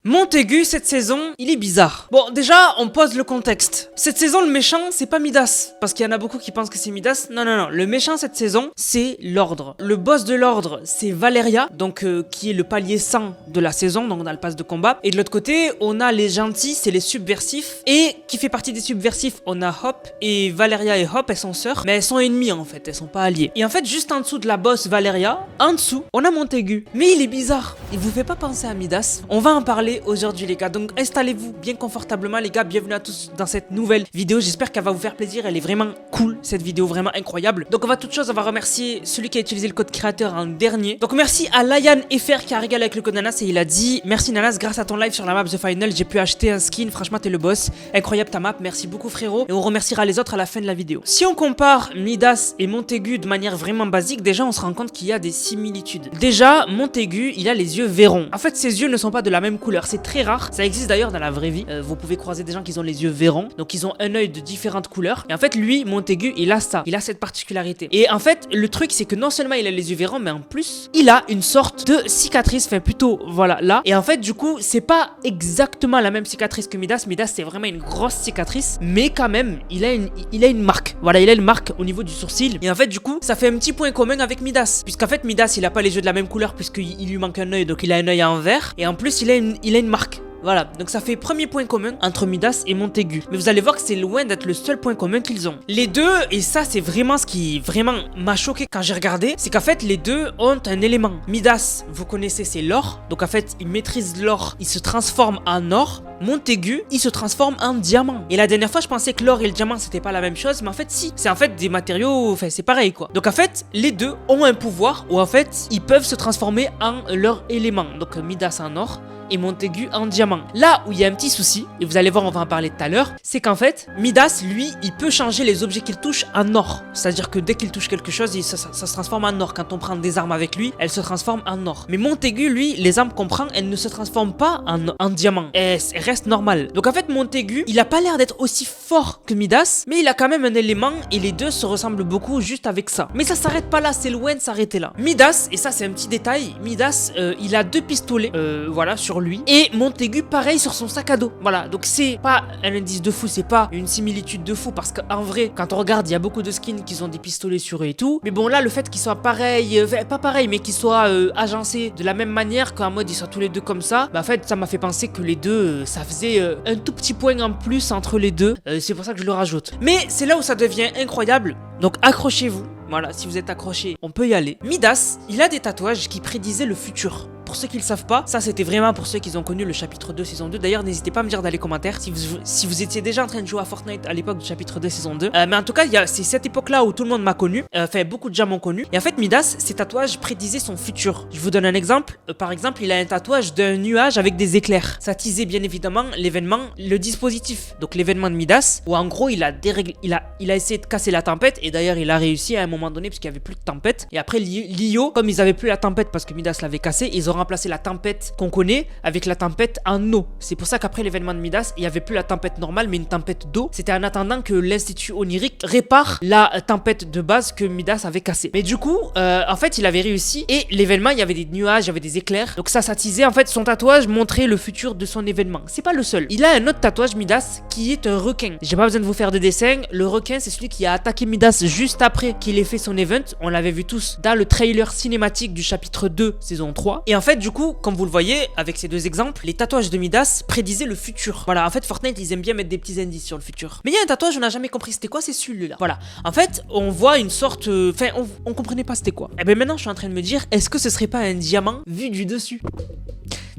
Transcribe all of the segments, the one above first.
Montaigu, cette saison, il est bizarre. Bon, déjà, on pose le contexte. Cette saison, le méchant, c'est pas Midas. Parce qu'il y en a beaucoup qui pensent que c'est Midas. Non, non, non. Le méchant, cette saison, c'est l'ordre. Le boss de l'ordre, c'est Valeria, donc qui est le palier 100 de la saison, donc dans le pass de combat. Et de l'autre côté, on a les gentils, c'est les subversifs. Et qui fait partie des subversifs, on a Hop. Et Valeria et Hop, elles sont sœurs. Mais elles sont ennemies, en fait. Elles sont pas alliées. Et en fait, juste en dessous de la boss Valeria, en dessous, on a Montaigu. Mais il est bizarre. Il vous fait pas penser à Midas. On va en parler aujourd'hui les gars, donc installez-vous bien confortablement les gars, bienvenue à tous dans cette nouvelle vidéo, j'espère qu'elle va vous faire plaisir, elle est vraiment cool cette vidéo, vraiment incroyable. Donc avant toute chose on va remercier celui qui a utilisé le code créateur en dernier, donc merci à Layan FR qui a régalé avec le code Nanas et il a dit merci Nanas, grâce à ton live sur la map The Final j'ai pu acheter un skin, franchement t'es le boss, incroyable ta map, merci beaucoup frérot, et on remerciera les autres à la fin de la vidéo. Si on compare Midas et Montaigu de manière vraiment basique, déjà on se rend compte qu'il y a des similitudes. Déjà Montaigu il a les yeux vairons, en fait ses yeux ne sont pas de la même couleur, c'est très rare, ça existe d'ailleurs dans la vraie vie, vous pouvez croiser des gens qui ont les yeux vairons, donc ils ont un œil de différentes couleurs, et en fait lui, Montaigu, il a ça, il a cette particularité, et en fait le truc c'est que non seulement il a les yeux vairons, mais en plus, il a une sorte de cicatrice, enfin plutôt, voilà, là, et en fait du coup, c'est pas exactement la même cicatrice que Midas, Midas c'est vraiment une grosse cicatrice, mais quand même, il a une marque, voilà, il a une marque au niveau du sourcil, et en fait du coup, ça fait un petit point commun avec Midas, puisqu'en fait Midas, il a pas les yeux de la même couleur, puisqu'il lui manque un œil, donc il a un œil en vert, et en plus il a une marque. Voilà, donc ça fait premier point commun entre Midas et Montaigu. Mais vous allez voir que c'est loin d'être le seul point commun qu'ils ont. Les deux, et ça c'est vraiment ce qui vraiment m'a choqué quand j'ai regardé, c'est qu'en fait les deux ont un élément. Midas, vous connaissez, c'est l'or. Donc en fait, il maîtrise l'or, il se transforme en or. Montaigu, il se transforme en diamant. Et la dernière fois, je pensais que l'or et le diamant, c'était pas la même chose, mais en fait, si. C'est en fait des matériaux, enfin, c'est pareil, quoi. Donc en fait, les deux ont un pouvoir où en fait, ils peuvent se transformer en leur élément. Donc Midas en or et Montaigu en diamant. Là où il y a un petit souci, et vous allez voir, on va en parler tout à l'heure, c'est qu'en fait, Midas, lui, il peut changer les objets qu'il touche en or. C'est-à-dire que dès qu'il touche quelque chose, ça se transforme en or. Quand on prend des armes avec lui, elles se transforment en or. Mais Montaigu, lui, les armes qu'on prend, elles ne se transforment pas en diamant. Elles restent normales. Donc en fait, Montaigu, il a pas l'air d'être aussi fort que Midas, mais il a quand même un élément, et les deux se ressemblent beaucoup juste avec ça. Mais ça s'arrête pas là, c'est loin de s'arrêter là. Midas, et ça c'est un petit détail, Midas, il a deux pistolets, voilà, sur lui, et Montaigu pareil sur son sac à dos, voilà, donc c'est pas un indice de fou, c'est pas une similitude de fou, parce qu'en vrai quand on regarde il y a beaucoup de skins qui ont des pistolets sur eux et tout, mais bon là le fait qu'ils soient pareils, pas pareil mais qu'ils soient agencés de la même manière, qu'en mode ils soient tous les deux comme ça, bah en fait ça m'a fait penser que les deux ça faisait un tout petit point en plus entre les deux, c'est pour ça que je le rajoute. Mais c'est là où ça devient incroyable, donc accrochez-vous. Voilà, si vous êtes accroché, on peut y aller. Midas, il a des tatouages qui prédisaient le futur. Pour ceux qui le savent pas, ça c'était vraiment pour ceux qui ont connu le chapitre 2 saison 2. D'ailleurs, n'hésitez pas à me dire dans les commentaires si vous étiez déjà en train de jouer à Fortnite à l'époque du chapitre 2 saison 2. Mais en tout cas, c'est cette époque-là où tout le monde m'a connu. Enfin, beaucoup de gens m'ont connu. Et en fait, Midas, ses tatouages prédisaient son futur. Je vous donne un exemple. Par exemple, il a un tatouage d'un nuage avec des éclairs. Ça teasait bien évidemment l'événement, le dispositif. Donc l'événement de Midas, où en gros, il a essayé de casser la tempête. Et d'ailleurs, il a réussi à un moment donné, puisqu'il n'y avait plus de tempête. Et après, Lio, comme ils avaient plus la tempête parce que Midas l'avait cassé, ils ont remplacer la tempête qu'on connaît avec la tempête en eau. C'est pour ça qu'après l'événement de Midas, il n'y avait plus la tempête normale mais une tempête d'eau. C'était en attendant que l'Institut Onirique répare la tempête de base que Midas avait cassée. Mais du coup, en fait, il avait réussi et l'événement, il y avait des nuages, il y avait des éclairs. Donc ça s'attisait. En fait, son tatouage montrait le futur de son événement. C'est pas le seul. Il a un autre tatouage Midas qui est un requin. J'ai pas besoin de vous faire de dessin. Le requin, c'est celui qui a attaqué Midas juste après qu'il ait fait son event. On l'avait vu tous dans le trailer cinématique du chapitre 2 saison 3. Et en fait, du coup, comme vous le voyez, avec ces deux exemples, les tatouages de Midas prédisaient le futur. Voilà, en fait, Fortnite, ils aiment bien mettre des petits indices sur le futur. Mais il y a un tatouage, on n'a jamais compris c'était quoi, c'est celui-là. Voilà, en fait, on voit une sorte... Enfin, on comprenait pas c'était quoi. Et bien maintenant, je suis en train de me dire, est-ce que ce serait pas un diamant vu du dessus ?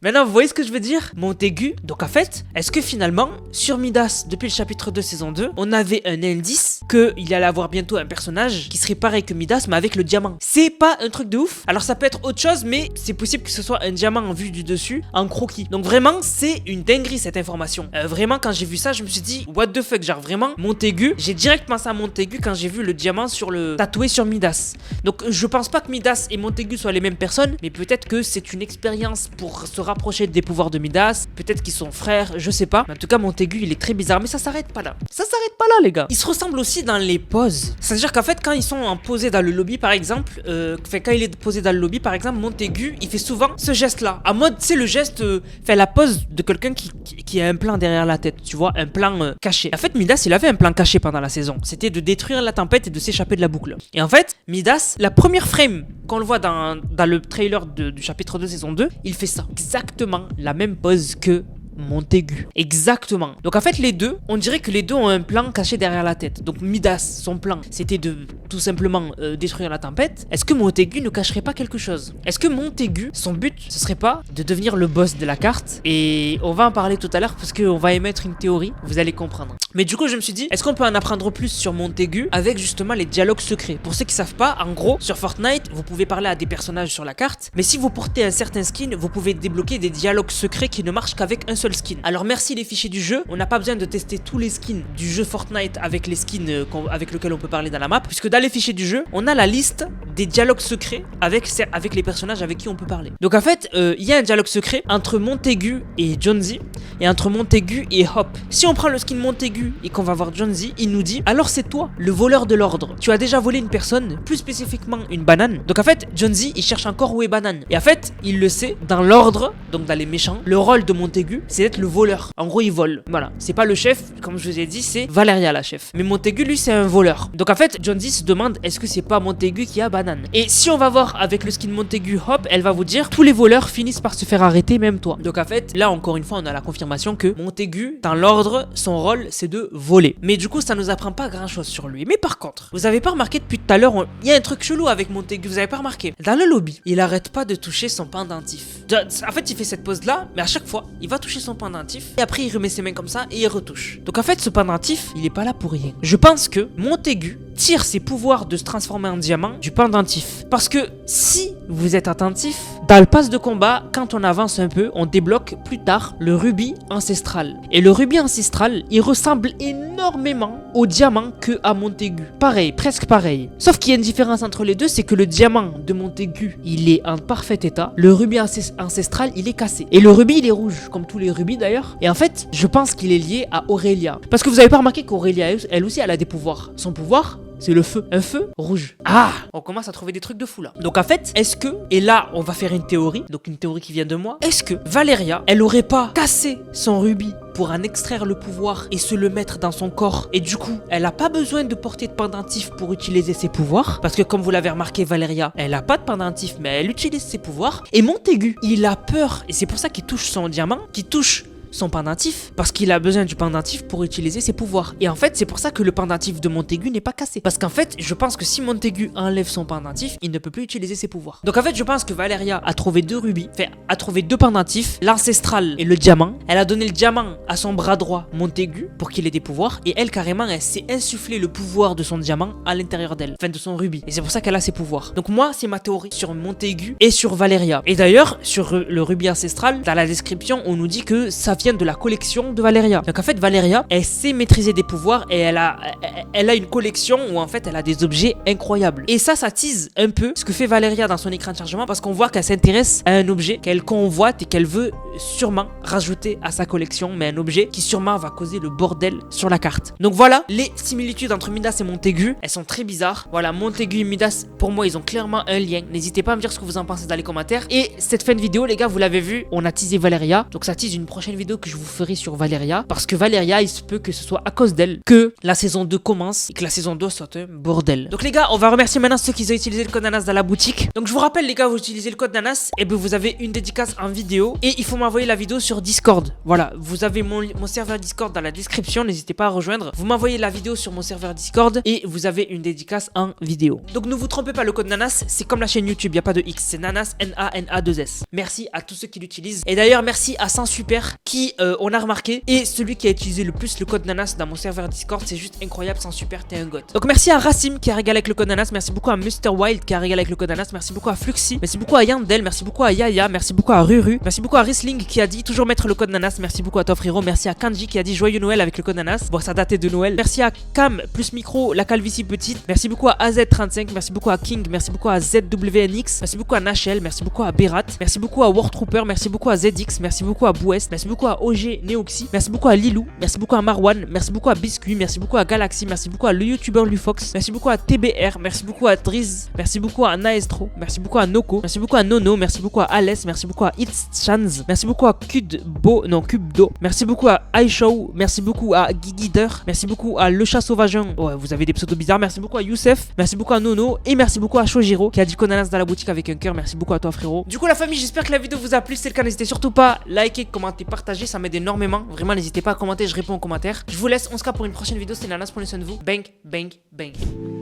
Maintenant, vous voyez ce que je veux dire? Montaigu. Donc en fait, est-ce que finalement, sur Midas, depuis le chapitre 2 saison 2, on avait un indice qu'il allait avoir bientôt un personnage qui serait pareil que Midas, mais avec le diamant? C'est pas un truc de ouf. Alors ça peut être autre chose, mais c'est possible que ce soit un diamant en vue du dessus, en croquis. Donc vraiment, c'est une dinguerie cette information. Vraiment, quand j'ai vu ça, je me suis dit, what the fuck, genre vraiment, Montaigu. J'ai direct pensé à Montaigu quand j'ai vu le diamant sur le tatoué sur Midas. Donc je pense pas que Midas et Montaigu soient les mêmes personnes, mais peut-être que c'est une expérience pour se rapprocher des pouvoirs de Midas. Peut-être qu'ils sont frères, je sais pas. Mais en tout cas, Montaigu, il est très bizarre. Mais ça s'arrête pas là. Ça s'arrête pas là, les gars. Ils se ressemblent aussi dans les poses. C'est-à-dire qu'en fait, quand ils sont posés dans le lobby, par exemple, quand il est posé dans le lobby, par exemple, Montaigu, il fait souvent ce geste-là. En mode, c'est le geste, fait la pose de quelqu'un qui a un plan derrière la tête. Tu vois, un plan caché. En fait, Midas, il avait un plan caché pendant la saison. C'était de détruire la tempête et de s'échapper de la boucle. Et en fait, Midas, la première frame qu'on le voit dans le trailer du chapitre 2 saison 2, il fait ça. Exactement la même pose que Montaigu. Exactement. Donc en fait les deux, on dirait que les deux ont un plan caché derrière la tête. Donc Midas, son plan, c'était de tout simplement détruire la tempête. Est-ce que Montaigu ne cacherait pas quelque chose? Est-ce que Montaigu, son but, ce serait pas de devenir le boss de la carte? Et on va en parler tout à l'heure parce qu'on va émettre une théorie, vous allez comprendre. Mais du coup je me suis dit, est-ce qu'on peut en apprendre plus sur Montaigu avec justement les dialogues secrets? Pour ceux qui savent pas, en gros, sur Fortnite, vous pouvez parler à des personnages sur la carte, mais si vous portez un certain skin, vous pouvez débloquer des dialogues secrets qui ne marchent qu'avec un seul skin. Alors merci les fichiers du jeu, on n'a pas besoin de tester tous les skins du jeu Fortnite avec les skins avec lesquels on peut parler dans la map, puisque dans les fichiers du jeu, on a la liste des dialogues secrets avec les personnages avec qui on peut parler. Donc en fait, il y a un dialogue secret entre Montaigu et Jonesy, et entre Montaigu et Hop. Si on prend le skin Montaigu et qu'on va voir Jonesy, il nous dit, alors c'est toi, le voleur de l'ordre. Tu as déjà volé une personne, plus spécifiquement une banane. Donc en fait, Jonesy, il cherche encore où est banane. Et en fait, il le sait, dans l'ordre, donc dans les méchants, le rôle de Montaigu, c'est d'être le voleur. En gros, il vole. Voilà. C'est pas le chef, comme je vous ai dit, c'est Valeria la chef. Mais Montaigu, lui, c'est un voleur. Donc en fait, Jonesy se demande, est-ce que c'est pas Montaigu qui a banane? Et si on va voir avec le skin Montaigu Hop, elle va vous dire, tous les voleurs finissent par se faire arrêter, même toi. Donc en fait, là encore une fois, on a la confirmation que Montaigu, dans l'ordre, son rôle, c'est de voler. Mais du coup, ça nous apprend pas grand chose sur lui. Mais par contre, vous avez pas remarqué depuis tout à l'heure, il y a un truc chelou avec Montaigu, vous avez pas remarqué? Dans le lobby, il arrête pas de toucher son pendentif. En fait, il fait cette pose là, mais à chaque fois, il va toucher son pendentif et après il remet ses mains comme ça et il retouche. Donc en fait, ce pendentif, il est pas là pour rien. Je pense que Montaigu tire ses pouvoirs de se transformer en diamant du pendentif. Parce que si vous êtes attentif, dans le pass de combat, quand on avance un peu, on débloque plus tard le rubis ancestral. Et le rubis ancestral, il ressemble énormément au diamant que à Montaigu. Pareil, presque pareil. Sauf qu'il y a une différence entre les deux, c'est que le diamant de Montaigu, il est en parfait état. Le rubis ancestral, il est cassé. Et le rubis, il est rouge, comme tous les rubis d'ailleurs. Et en fait, je pense qu'il est lié à Aurélia. Parce que vous avez pas remarqué qu'Aurélia, elle aussi, elle a des pouvoirs. Son pouvoir, c'est le feu. Un feu rouge. Ah, on commence à trouver des trucs de fou là. Donc en fait, est-ce que, et là on va faire une théorie, donc une théorie qui vient de moi, est-ce que Valeria, elle aurait pas cassé son rubis pour en extraire le pouvoir et se le mettre dans son corps, et du coup, elle a pas besoin de porter de pendentif pour utiliser ses pouvoirs, parce que comme vous l'avez remarqué, Valeria, elle a pas de pendentif, mais elle utilise ses pouvoirs, et Montaigu, il a peur, et c'est pour ça qu'il touche son diamant, qu'il touche son pendentif, parce qu'il a besoin du pendentif pour utiliser ses pouvoirs. Et en fait, c'est pour ça que le pendentif de Montaigu n'est pas cassé. Parce qu'en fait, je pense que si Montaigu enlève son pendentif, il ne peut plus utiliser ses pouvoirs. Donc en fait, je pense que Valeria a trouvé deux rubis, a trouvé deux pendentifs, l'ancestral et le diamant. Elle a donné le diamant à son bras droit, Montaigu, pour qu'il ait des pouvoirs. Et elle, carrément, elle s'est insufflé le pouvoir de son diamant à l'intérieur d'elle, enfin de son rubis. Et c'est pour ça qu'elle a ses pouvoirs. Donc moi, c'est ma théorie sur Montaigu et sur Valeria. Et d'ailleurs, sur le rubis ancestral, dans la description, on nous dit que ça vient de la collection de Valeria. Donc en fait, Valeria, elle sait maîtriser des pouvoirs et elle a une collection où en fait elle a des objets incroyables. Et ça tease un peu ce que fait Valeria dans son écran de chargement, parce qu'on voit qu'elle s'intéresse à un objet qu'elle convoite et qu'elle veut sûrement rajouter à sa collection, mais un objet qui sûrement va causer le bordel sur la carte. Donc voilà, les similitudes entre Midas et Montaigu, elles sont très bizarres. Voilà, Montaigu et Midas, pour moi, ils ont clairement un lien. N'hésitez pas à me dire ce que vous en pensez dans les commentaires. Et cette fin de vidéo, les gars, vous l'avez vu, on a teasé Valeria. Donc ça tease une prochaine vidéo que je vous ferai sur Valeria, parce que Valeria, il se peut que ce soit à cause d'elle que la saison 2 commence et que la saison 2 soit un bordel. Donc les gars, on va remercier maintenant ceux qui ont utilisé le code Nanas dans la boutique. Donc je vous rappelle les gars, vous utilisez le code Nanas, et bien vous avez une dédicace en vidéo, et il faut m'envoyer la vidéo sur Discord. Voilà, vous avez mon serveur Discord dans la description, n'hésitez pas à rejoindre. Vous m'envoyez la vidéo sur mon serveur Discord et vous avez une dédicace en vidéo. Donc ne vous trompez pas, le code Nanas, c'est comme la chaîne YouTube, il n'y a pas de X, c'est Nanas, N-A-N-A-2-S. Merci à tous ceux qui l'utilisent. Et d'ailleurs, merci à Sans Super qui qui on a remarqué. Et celui qui a utilisé le plus le code Nanas dans mon serveur Discord. C'est juste incroyable, sans super, t'es un goth. Donc merci à Racim qui a régalé avec le code Nanas. Merci beaucoup à Mr. Wild qui a régalé avec le code Nanas. Merci beaucoup à Fluxy. Merci beaucoup à Yandel. Merci beaucoup à Yaya. Merci beaucoup à Ruru. Merci beaucoup à Risling qui a dit toujours mettre le code Nanas. Merci beaucoup à toi frérot. Merci à Kanji qui a dit joyeux Noël avec le code Nanas. Bon, ça datait de Noël. Merci à Cam plus micro, la calvitie petite. Merci beaucoup à AZ35. Merci beaucoup à King. Merci beaucoup à ZWNX. Merci beaucoup à Nachel. Merci beaucoup à Berat. Merci beaucoup à War Trooper. Merci beaucoup à ZX. Merci beaucoup à Bouest. Merci beaucoup à OG Neoxy. Merci beaucoup à Lilou. Merci beaucoup à Marwan. Merci beaucoup à Biscuit. Merci beaucoup à Galaxy. Merci beaucoup à le youtubeur Lufox. Merci beaucoup à TBR. Merci beaucoup à Driz. Merci beaucoup à Naestro. Merci beaucoup à Noko. Merci beaucoup à Nono. Merci beaucoup à Alès. Merci beaucoup à It's Chans. Merci beaucoup à Cubdo. Merci beaucoup à iShow. Merci beaucoup à Gigider. Merci beaucoup à Le Chat Sauvageon. Ouais, vous avez des pseudos bizarres. Merci beaucoup à Youssef. Merci beaucoup à Nono. Et merci beaucoup à Shojiro qui a dit Konanas dans la boutique avec un cœur. Merci beaucoup à toi frérot. Du coup la famille, j'espère que la vidéo vous a plu. Si c'est le cas, n'hésitez surtout pas à liker, commenter, partager. Ça m'aide énormément. Vraiment, n'hésitez pas à commenter. Je réponds aux commentaires. Je vous laisse. On se capte pour une prochaine vidéo. C'était Nanas. Prenez soin de vous. Bang, bang, bang.